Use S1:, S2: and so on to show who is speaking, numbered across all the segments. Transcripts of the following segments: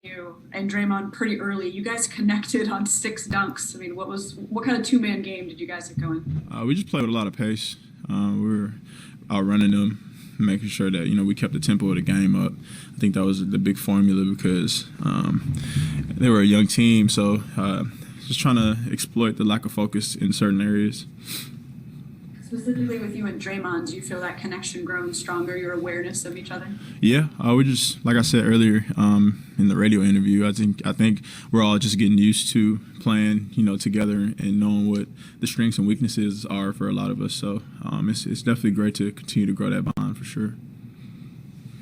S1: You and Draymond pretty early. You guys connected on 6 dunks. I mean, what kind of two-man game did you guys get going?
S2: We just played with a lot of pace. We were outrunning them, making sure that we kept the tempo of the game up. I think that was the big formula because they were a young team, so just trying to exploit the lack of focus in certain areas.
S1: Specifically with you and Draymond, do you feel that connection growing stronger, your awareness of each other?
S2: Yeah, we just, like I said earlier in the radio interview, I think we're all just getting used to playing, together and knowing what the strengths and weaknesses are for a lot of us. So it's definitely great to continue to grow that bond for sure.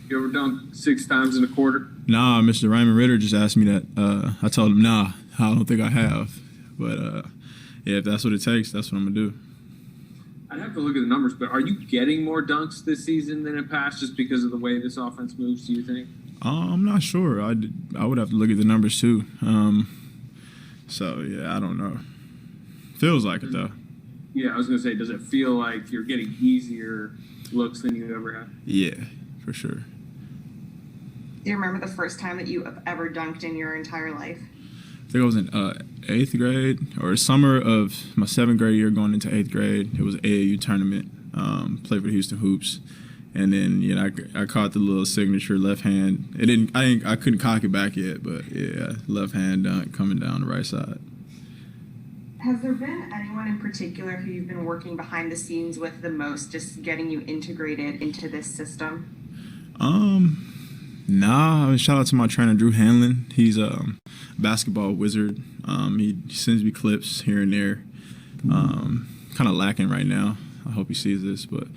S3: You ever done 6 times in a quarter?
S2: Nah, Mr. Raymond Ritter just asked me that. I told him, nah, I don't think I have. But yeah, if that's what it takes, that's what I'm gonna do.
S3: I'd have to look at the numbers, but are you getting more dunks this season than in past just because of the way this offense moves, do you think?
S2: I'm not sure. I would have to look at the numbers too. So, yeah, I don't know. Feels like it, though.
S3: Yeah, I was going to say, does it feel like you're getting easier looks than you ever have?
S2: Yeah, for sure.
S4: Do you remember the first time that you have ever dunked in your entire life?
S2: I think I was in 8th grade or summer of my 7th grade year going into 8th grade. It was an AAU tournament, played for the Houston Hoops. And then, I caught the little signature left hand. I couldn't cock it back yet, but yeah, left hand dunk coming down the right side.
S4: Has there been anyone in particular who you've been working behind the scenes with the most, just getting you integrated into this system?
S2: Nah, shout out to my trainer, Drew Hanlon. He's a basketball wizard. He sends me clips here and there. Kind of lacking right now. I hope he sees this, but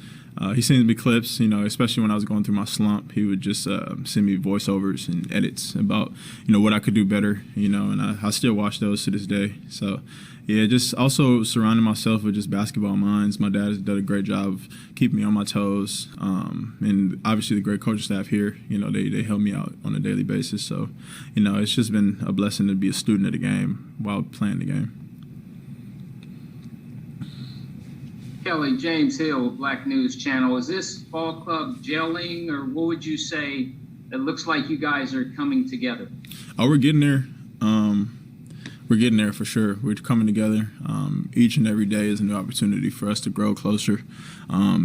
S2: he sends me clips, especially when I was going through my slump. He would just send me voiceovers and edits about, what I could do better, and I still watch those to this day. So, yeah, just also surrounding myself with just basketball minds. My dad has done a great job of keeping me on my toes. And obviously the great coaching staff here, they help me out on a daily basis. So, it's just been a blessing to be a student of the game while playing the game.
S5: Kelly, James Hill, Black News Channel. Is this ball club gelling, or what would you say? It looks like you guys are coming together.
S2: Oh, we're getting there. We're getting there for sure. We're coming together. Each and every day is a new opportunity for us to grow closer.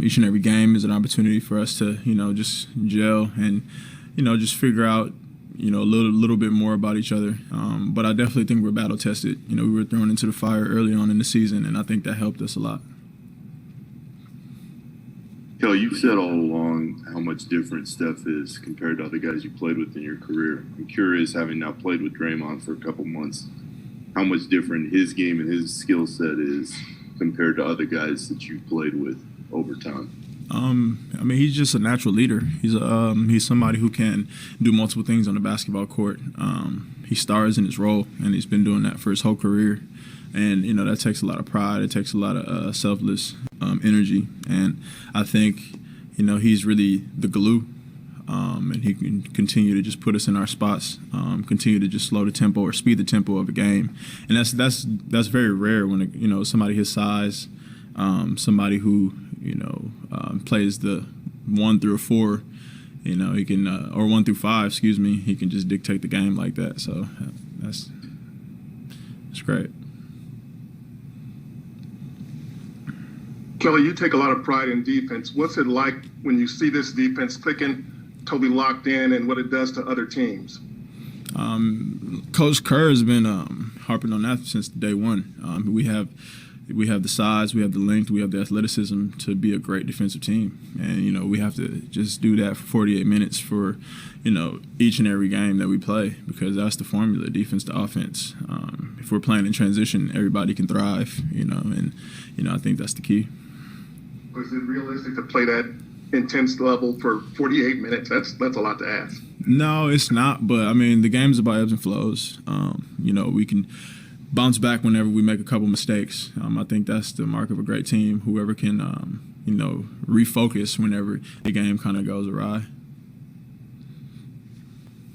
S2: Each and every game is an opportunity for us to, just gel and, just figure out, a little bit more about each other. But I definitely think we're battle tested. We were thrown into the fire early on in the season, and I think that helped us a lot.
S6: Kelly, you've said all along how much different Steph is compared to other guys you played with in your career. I'm curious, having now played with Draymond for a couple months, how much different his game and his skill set is compared to other guys that you've played with over time.
S2: He's just a natural leader. He's somebody who can do multiple things on the basketball court. He stars in his role, and he's been doing that for his whole career. And, that takes a lot of pride. It takes a lot of selfless energy. And I think, he's really the glue. And he can continue to just put us in our spots, continue to just slow the tempo or speed the tempo of a game. And that's very rare when, somebody his size, somebody who, plays the 1 through 4, he can, or 1 through 5, excuse me, he can just dictate the game like that. So that's great.
S7: Kelly, you take a lot of pride in defense. What's it like when you see this defense clicking, totally locked in, and what it does to other teams?
S2: Coach Kerr has been harping on that since day one. We have the size, we have the length, we have the athleticism to be a great defensive team. And, we have to just do that for 48 minutes for, each and every game that we play, because that's the formula, defense to offense. If we're playing in transition, everybody can thrive, and, I think that's the key.
S7: Is it realistic to play that intense level for 48 minutes? That's a lot to ask.
S2: No, it's not. But, the game's about ebbs and flows. We can bounce back whenever we make a couple mistakes. I think that's the mark of a great team, whoever can, refocus whenever the game kind of goes awry.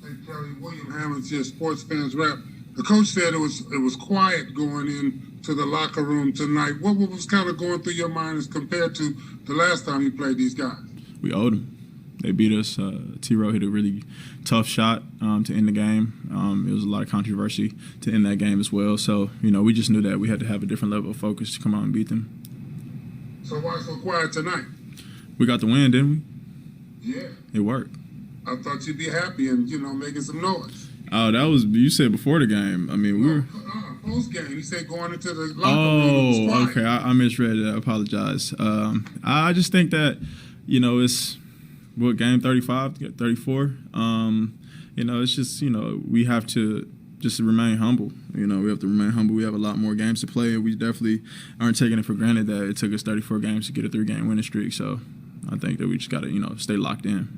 S8: Hey, Kelly, William Hammonds here, Sports Fans Rap. The coach said it was quiet going in to the locker room tonight. What was kind of going through your mind as compared to the last time you played these guys?
S2: We owed them. They beat us. T-Row hit a really tough shot to end the game. It was a lot of controversy to end that game as well. So, we just knew that we had to have a different level of focus to come out and beat them.
S8: So why so quiet tonight?
S2: We got the win, didn't we?
S8: Yeah.
S2: It worked.
S8: I thought you'd be happy and, making some noise.
S2: Oh, that was, you said before the game. I mean, we were.
S8: Post game. He said going into the locker room.
S2: Oh, okay. I misread it. I apologize. I just think that, it's game 35, 34. It's just, we have to just remain humble. We have to remain humble. We have a lot more games to play. We definitely aren't taking it for granted that it took us 34 games to get a 3-game winning streak. So I think that we just got to, stay locked in.